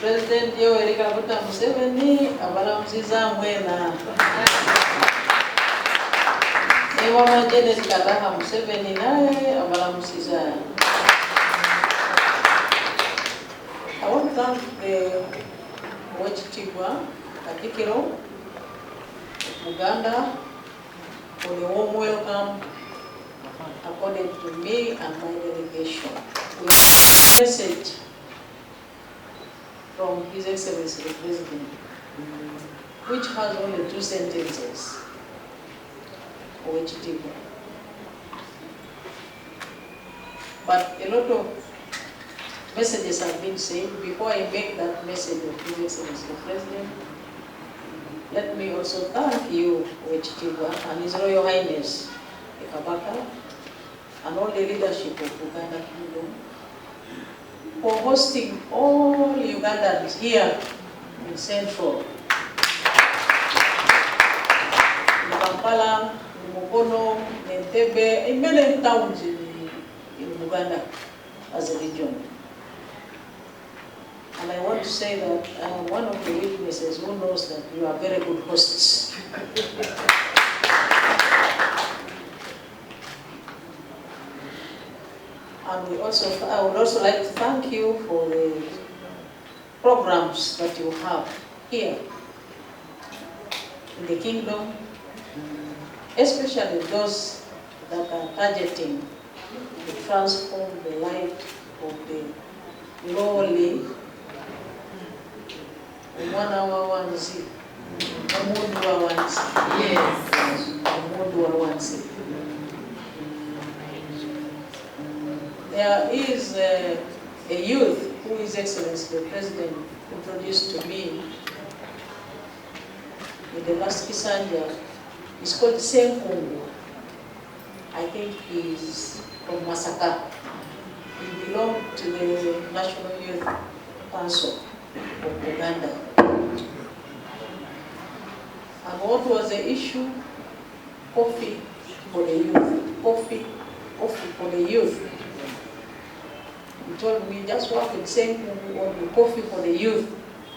President Yoweri Kaguta Museveni abalamuziza mwena. Mama Janet Kabaka Museveni naye abalamuziza. I want to thank the Katikkiro Buganda for the warm welcome accorded to me and my delegation. We have a message from His Excellency the President, which has only 2 sentences. But a lot of messages have been said. Before I make that message of His Excellency the President, let me also thank you, and His Royal Highness, the Kabaka, and all the leadership of Buganda Kingdom for hosting all Ugandans here in Central, in Kampala, in Mukono, in Entebbe, in many towns in Buganda as a region. And I want to say that I am one of the witnesses who knows that you are very good hosts. And I would also like to thank you for the programs that you have here in the kingdom, especially those that are targeting to transform the life of the lowly. There is a youth who His Excellency the President introduced to me in the last Kisanja. He's called Senkungu. I think he's from Masaka. He belonged to the National Youth Council of Uganda. And what was the issue? Coffee for the youth. Coffee for the youth. He told me, just work with saying coffee for the youth.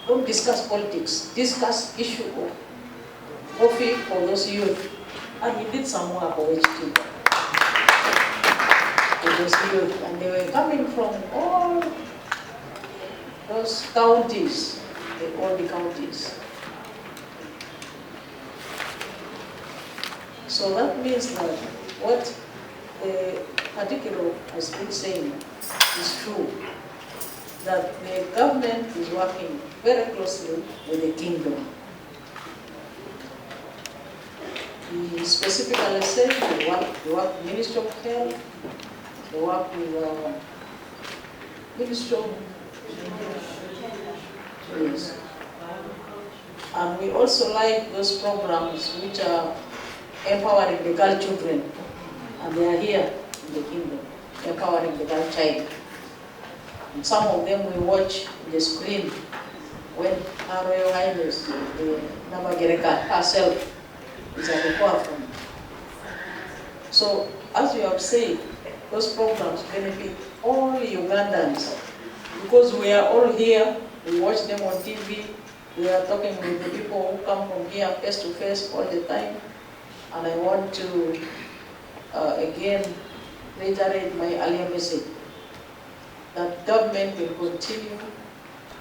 Don't discuss politics. Discuss issue of coffee for those youth. And we did some work for HT. For those youth. And they were coming from all those counties, all the counties. So that means that what the Katikkiro has been saying is true, that the government is working very closely with the kingdom. He specifically said they work with Ministry of Health, they work with Ministry of Yes. And we also like those programs which are empowering the girl children, and they are here in the kingdom, empowering the girl child. And some of them we watch on the screen when Her Royal Highness, the Namakula herself, is at the forefront. So, as you have said, those programs benefit all Ugandans because we are all here. We watch them on TV. We are talking with the people who come from here face to face all the time. And I want to again reiterate my earlier message that government will continue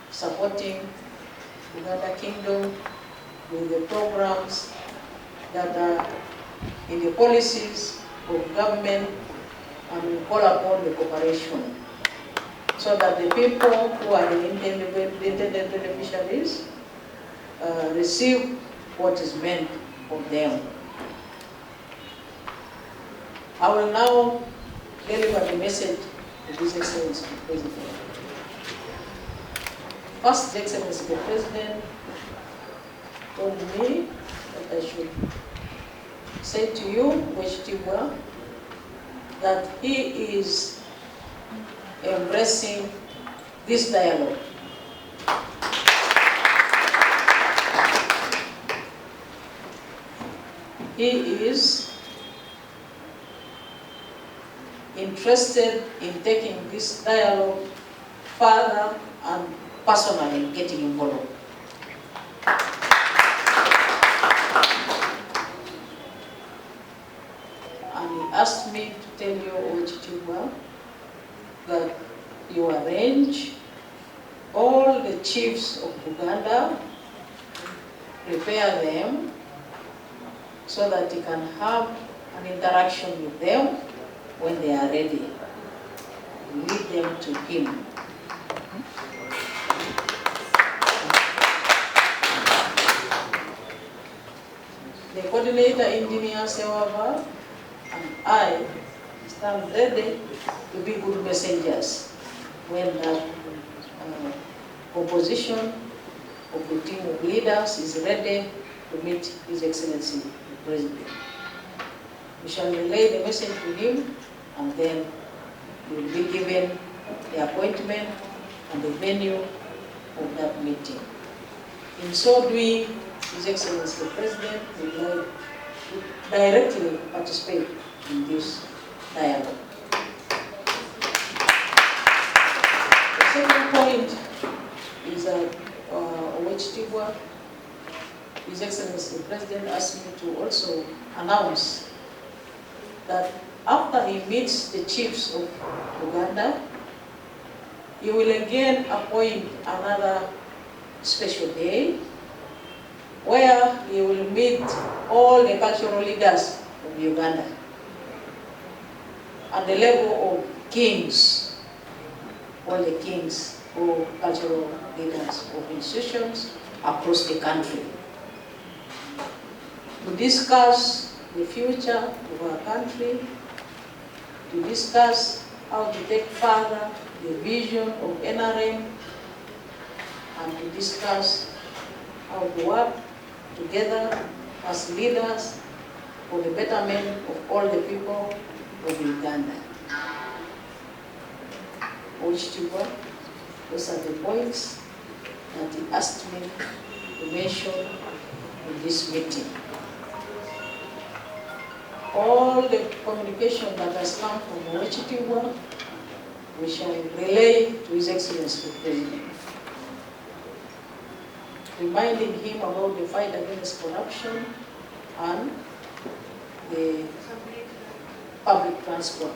supporting Uganda Kingdom with the programs that are in the policies of government, and we call upon the cooperation so that the people who are the intended beneficiaries receive what is meant for them. I will now deliver the message to His Excellency the President. First, His Excellency the President told me that I should say to you, Weshitibwa, that he is embracing this dialogue. He is interested in taking this dialogue further and personally getting involved. And he asked me to tell you, Ochitibwa, that you arrange all the chiefs of Buganda, prepare them so that you can have an interaction with them when they are ready. Lead them to him. The coordinator engineer Sewava and I stand ready to be good messengers when that composition of the team of leaders is ready to meet His Excellency the President. We shall relay the message to him, and then he will be given the appointment and the venue of that meeting. In so doing, His Excellency the President will like to directly participate in this dialogue. The second point is that Owechitibwa, His Excellency the President asked me to also announce that after he meets the chiefs of Uganda, he will again appoint another special day where he will meet all the cultural leaders of Uganda at the level of kings, all the kings or cultural leaders of institutions across the country, to discuss the future of our country, to discuss how to take further the vision of NRM, and to discuss how to work together as leaders for the betterment of all the people of Uganda. Ochitibwa, those are the points that he asked me to mention in this meeting. All the communication that has come from Ochitibwa, we shall relay to His Excellency the President, reminding him about the fight against corruption and the public transport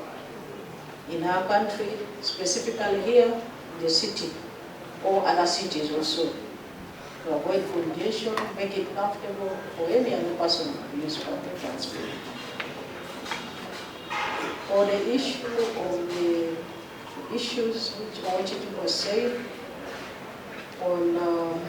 in our country, specifically here in the city or other cities also, to avoid congestion, make it comfortable for any other person to use public transport. For the issue of the issues which Ochitibwa was saying on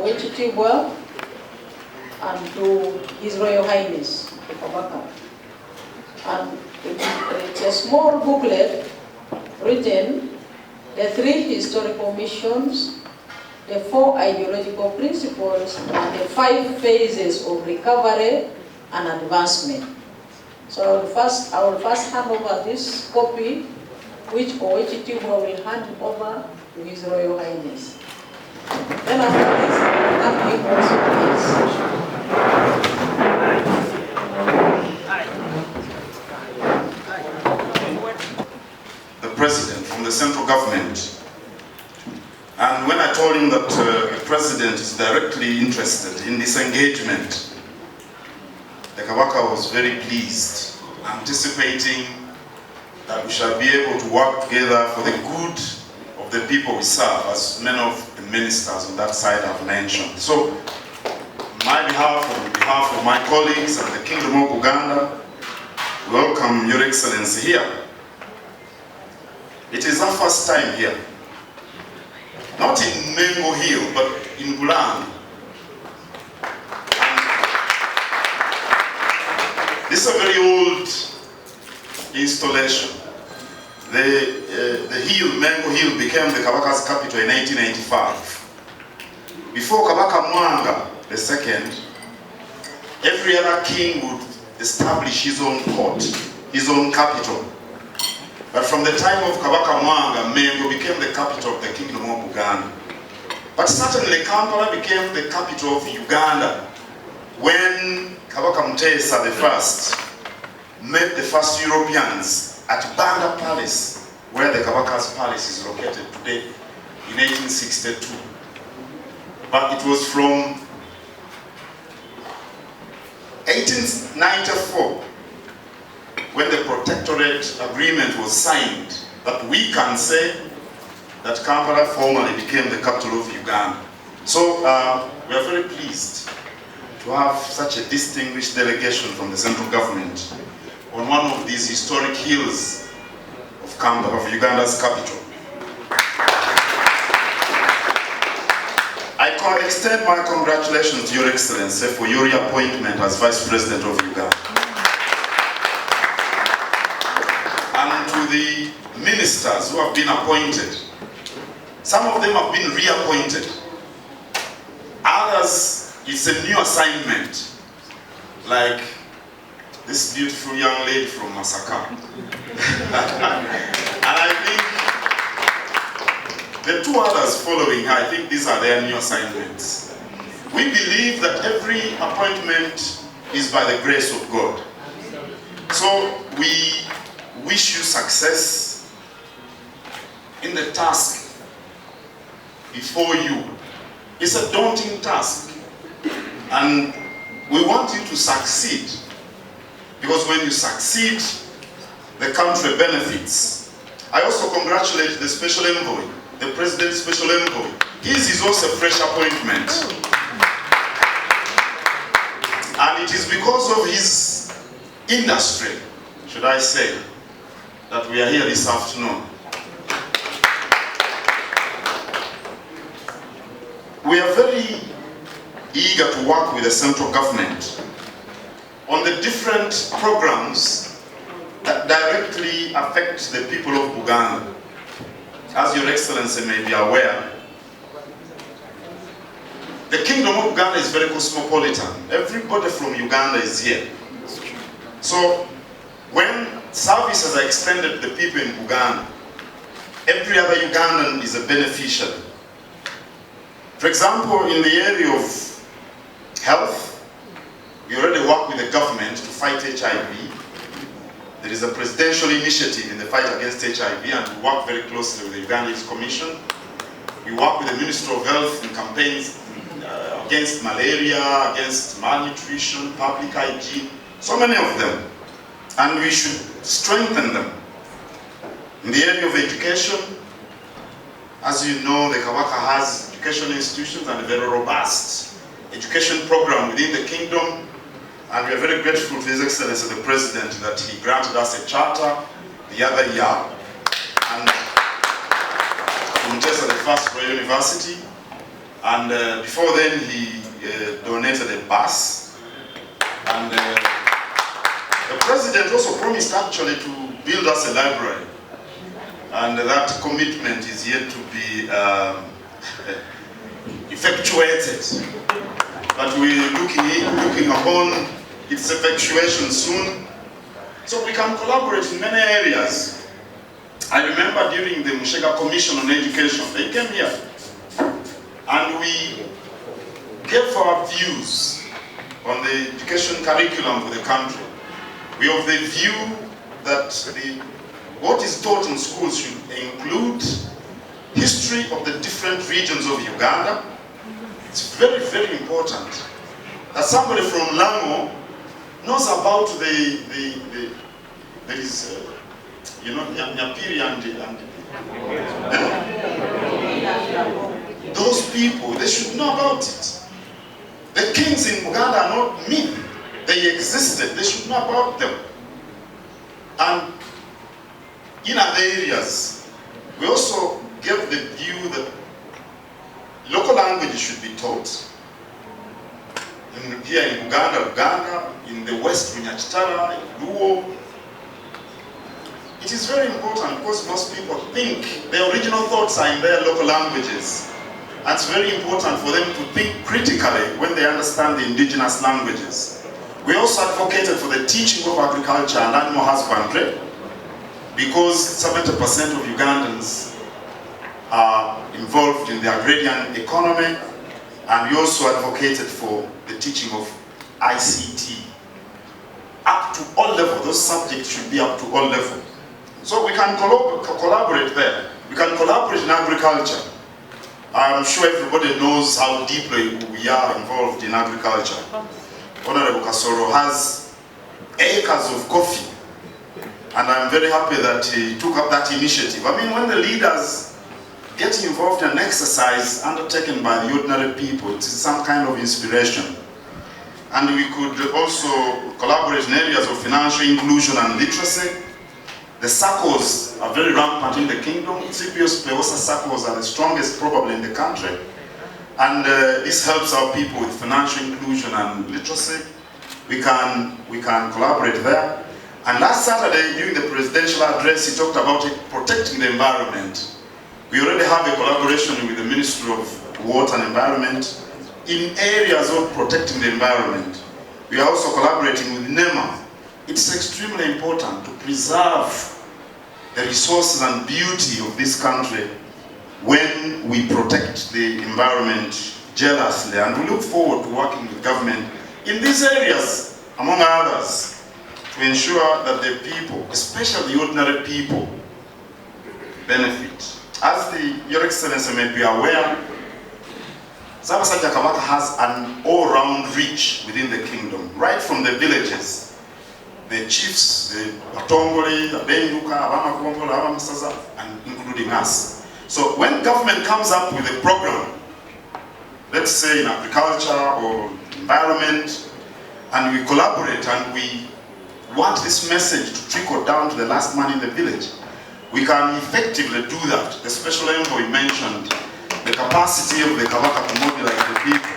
Owekitiibwa and to His Royal Highness, the Kabaka. And it's a small booklet written the 3 historical missions, the 4 ideological principles, and the 5 phases of recovery and advancement. So I will first hand over this copy, which Owekitiibwa will hand over to His Royal Highness. Then after this, I will give also the President from the central government. And when I told him that the President is directly interested in this engagement, the Kabaka was very pleased, anticipating that we shall be able to work together for the good of the people we serve, as many of the ministers on that side have mentioned. So, on my behalf, on behalf of my colleagues and the Kingdom of Buganda, welcome Your Excellency here. It is our first time here. Not in Mengo Hill, but in Bulan. This is a very old installation. The hill, Mengo Hill, became the Kabaka's capital in 1885. Before Kabaka Mwanga II, every other king would establish his own port, his own capital. But from the time of Kabaka Mwanga, Mengo became the capital of the Kingdom of Buganda. But certainly Kampala became the capital of Uganda when Kabaka Mutesa I met the first Europeans at Banda Palace, where the Kabaka's palace is located today, in 1862. But it was from 1894, when the Protectorate Agreement was signed, that we can say that Kampala formally became the capital of Uganda. So we are very pleased to have such a distinguished delegation from the central government on one of these historic hills of Kampala, of Uganda's capital. I can extend my congratulations to Your Excellency for your appointment as Vice President of Uganda. And to the ministers who have been appointed. Some of them have been reappointed. Others, it's a new assignment, like this beautiful young lady from Masaka. And I think the 2 others following her, I think these are their new assignments. We believe that every appointment is by the grace of God. So we wish you success in the task before you. It's a daunting task, and we want you to succeed, because when you succeed, the country benefits. I also congratulate the Special Envoy, the President's Special Envoy. His is also a fresh appointment. And it is because of his industry, should I say, that we are here this afternoon. We are very eager to work with the central government on the different programs that directly affect the people of Buganda. As Your Excellency may be aware, the Kingdom of Buganda is very cosmopolitan. Everybody from Uganda is here. So when services are extended to the people in Buganda, every other Ugandan is a beneficiary. For example, in the area of health, we already work with the government to fight HIV. There is a presidential initiative in the fight against HIV, and we work very closely with the Ugandese Commission. We work with the Ministry of Health in campaigns against malaria, against malnutrition, public hygiene, so many of them. And we should strengthen them. In the area of education, as you know, the Kabaka has educational institutions and a very robust education program within the kingdom. And we are very grateful to His Excellency the President that he granted us a charter the other year. And Mutesa, the first Royal University, And before then, he donated a bus. And the president also promised actually to build us a library. And that commitment is yet to be effectuated. But we're looking upon its effectuation soon. So we can collaborate in many areas. I remember during the Mushega Commission on Education, they came here and we gave our views on the education curriculum for the country. We have the view that what is taught in schools should include history of the different regions of Uganda. It's very, very important that somebody from Lango knows about there is, Nyapiri and those people, they should know about it. The kings in Buganda are not myth. They existed. They should know about them. And in other areas, we also gave the view that local languages should be taught. Here in Uganda, in the West, Vinyachitara, in Luo. It is very important because most people think their original thoughts are in their local languages. And it's very important for them to think critically when they understand the indigenous languages. We also advocated for the teaching of agriculture and animal husbandry because 70% of Ugandans are involved in the agrarian economy, and we also advocated for the teaching of ICT. Up to all levels, those subjects should be up to all levels. So we can collaborate there. We can collaborate in agriculture. I'm sure everybody knows how deeply we are involved in agriculture. Honorable Kasoro has acres of coffee, and I'm very happy that he took up that initiative. I mean, when the leaders get involved in an exercise undertaken by the ordinary people, it is some kind of inspiration. And we could also collaborate in areas of financial inclusion and literacy. The SACCOs are very rampant in the kingdom. CPOs, PEOSA SACCOs are the strongest probably in the country. And this helps our people with financial inclusion and literacy. We can collaborate there. And last Saturday, during the presidential address, he talked about protecting the environment. We already have a collaboration with the Ministry of Water and Environment in areas of protecting the environment. We are also collaborating with NEMA. It's extremely important to preserve the resources and beauty of this country when we protect the environment jealously. And we look forward to working with government in these areas, among others, to ensure that the people, especially the ordinary people, benefit. As Your Excellency may be aware, Kabaka has an all-round reach within the kingdom, right from the villages. The chiefs, the Batongoli, the Benduka, Abamakombola, Abamasaza, and including us. So when government comes up with a program, let's say in agriculture or environment, and we collaborate and we want this message to trickle down to the last man in the village, we can effectively do that. The special envoy mentioned the capacity of the Kabaka to mobilize the people.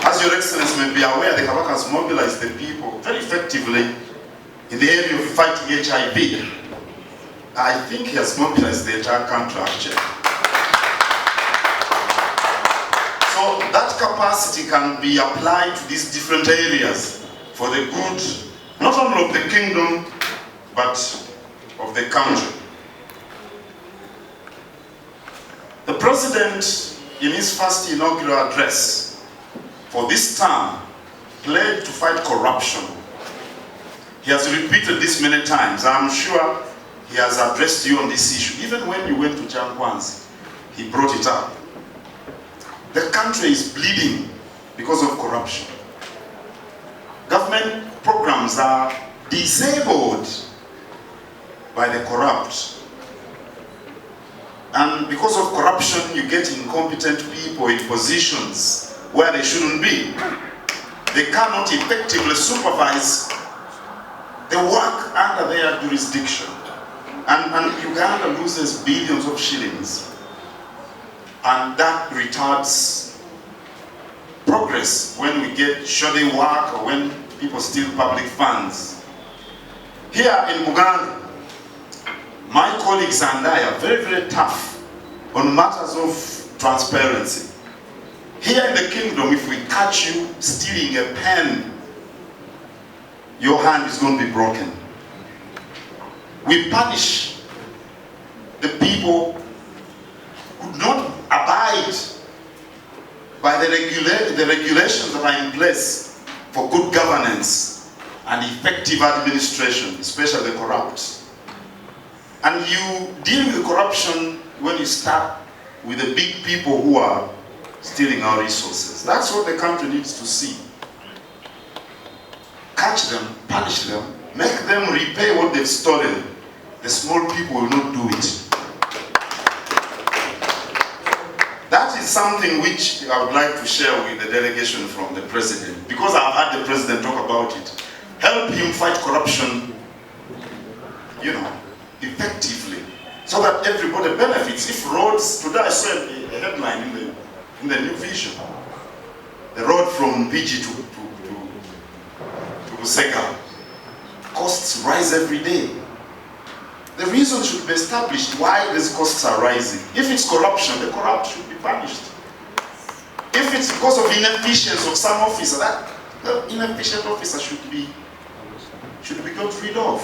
As Your Excellency may be aware, the Kabaka has mobilized the people very effectively in the area of fighting HIV. I think he has mobilized the entire country actually. So that capacity can be applied to these different areas for the good, not only of the kingdom, but of the country. The President, in his first inaugural address for this term, pledged to fight corruption. He has repeated this many times. I'm sure he has addressed you on this issue. Even when you went to Jankwanzi, he brought it up. The country is bleeding because of corruption. Government programs are disabled by the corrupt. And because of corruption, you get incompetent people in positions where they shouldn't be. They cannot effectively supervise the work under their jurisdiction. And Uganda loses billions of shillings. and that retards progress when we get shoddy work or when people steal public funds. Here in Buganda, my colleagues and I are very, very tough on matters of transparency. Here in the kingdom, if we catch you stealing a pen, your hand is going to be broken. We punish the people who do not abide by the regulations that are in place for good governance and effective administration, especially the corrupt. And you deal with corruption when you start with the big people who are stealing our resources. That's what the country needs to see. Catch them, punish them, make them repay what they've stolen. The small people will not do it. That is something which I would like to share with the delegation from the president, because I've had the president talk about it. Help him fight corruption, effectively, so that everybody benefits. If roads, today I saw a headline in the New Vision, the road from PG to Busega, costs rise every day. The reason should be established why these costs are rising. If it's corruption, the corrupt should be punished. If it's because of inefficiency of some officer, that inefficient officer should be got rid of.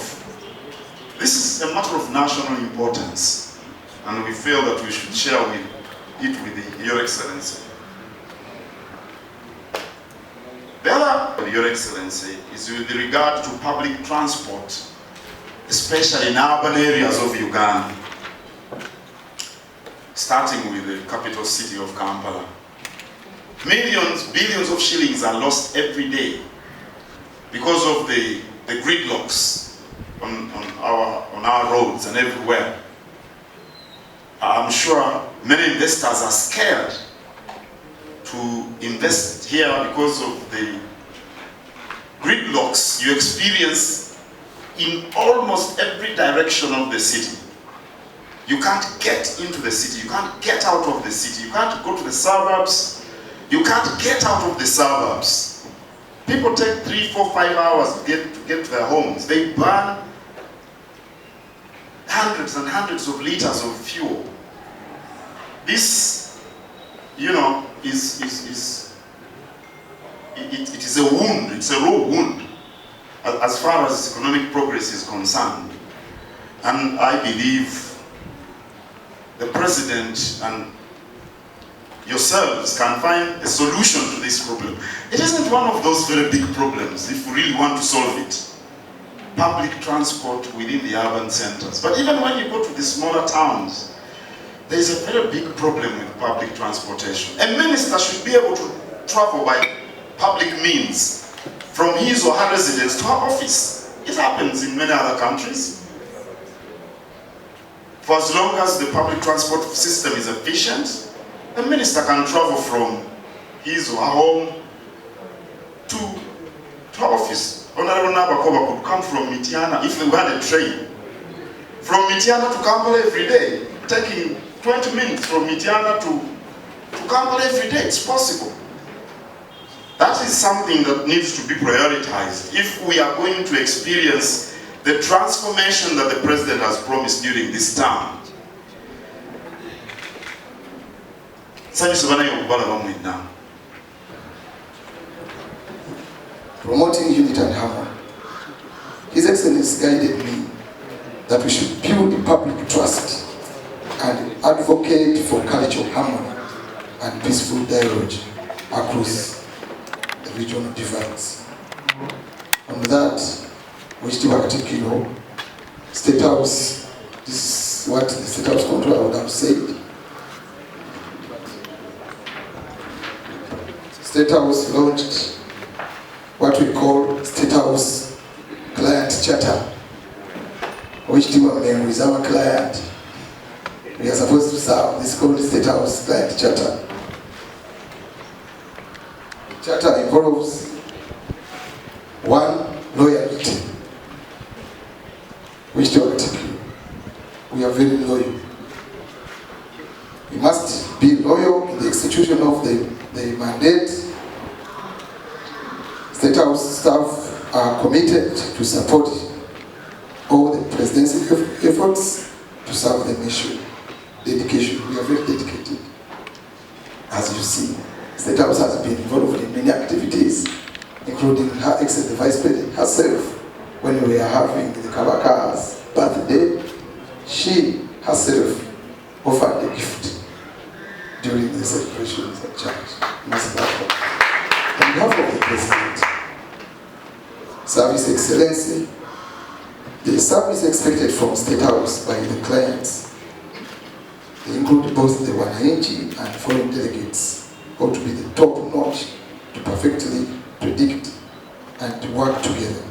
This is a matter of national importance, and we feel that we should share it with Your Excellency. The other, Your Excellency, is with regard to public transport, especially in urban areas of Uganda, starting with the capital city of Kampala. Billions of shillings are lost every day because of the gridlocks on our roads and everywhere. I'm sure many investors are scared to invest here because of the gridlocks you experience in almost every direction of the city. You can't get into the city, you can't get out of the city, you can't go to the suburbs, you can't get out of the suburbs. People take 3, 4, 5 hours to get to their homes. They burn hundreds and hundreds of liters of fuel. This, it is a wound, it's a raw wound as far as economic progress is concerned. And I believe the President and yourselves can find a solution to this problem. It isn't one of those very big problems if we really want to solve it. Public transport within the urban centers. But even when you go to the smaller towns, there is a very big problem with public transportation. A minister should be able to travel by public means from his or her residence to her office. It happens in many other countries. For as long as the public transport system is efficient, a minister can travel from his or her home to her office. Honorable Namakula could come from Mityana if we had a train. From Mityana to Kampala every day, taking 20 minutes from Mityana to Kampala every day. It's possible. That is something that needs to be prioritized if we are going to experience the transformation that the President has promised during this term. Promoting unity and harmony. His Excellency guided me that we should build public trust and advocate for cultural harmony and peaceful dialogue across the regional divides. On that, Katikkiro, State House, this is what the State House controller would have said. State House launched what we call State House Client Charter, which Tuumye is our client. We are supposed to serve. This is called State House Client Charter. The charter involves 1, loyalty, which we are very loyal. We must be loyal in the execution of the mandate. State House staff are committed to support all the presidency efforts to serve the nation. Dedication, we are very dedicated. As you see, State House has been involved in many activities, including Her Excellency the Vice President herself. When we were having the Kabaka's birthday, she herself offered a gift during the celebrations at church. Most welcome. On behalf of the President, Service Excellency, the service expected from State House by the clients, they include both the wananchi and foreign delegates, ought to be the top notch to perfectly predict and to work together.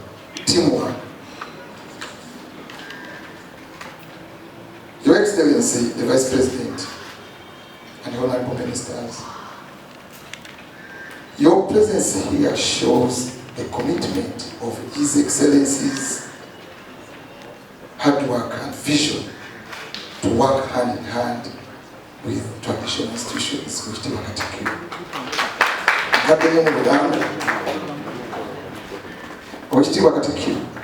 Teamwork. Your Excellency, the Vice President, and Honorable Ministers, your presence here shows the commitment of His Excellency's hard work and vision to work hand in hand with traditional institutions which they want to keep. Katikkiro Katikkiro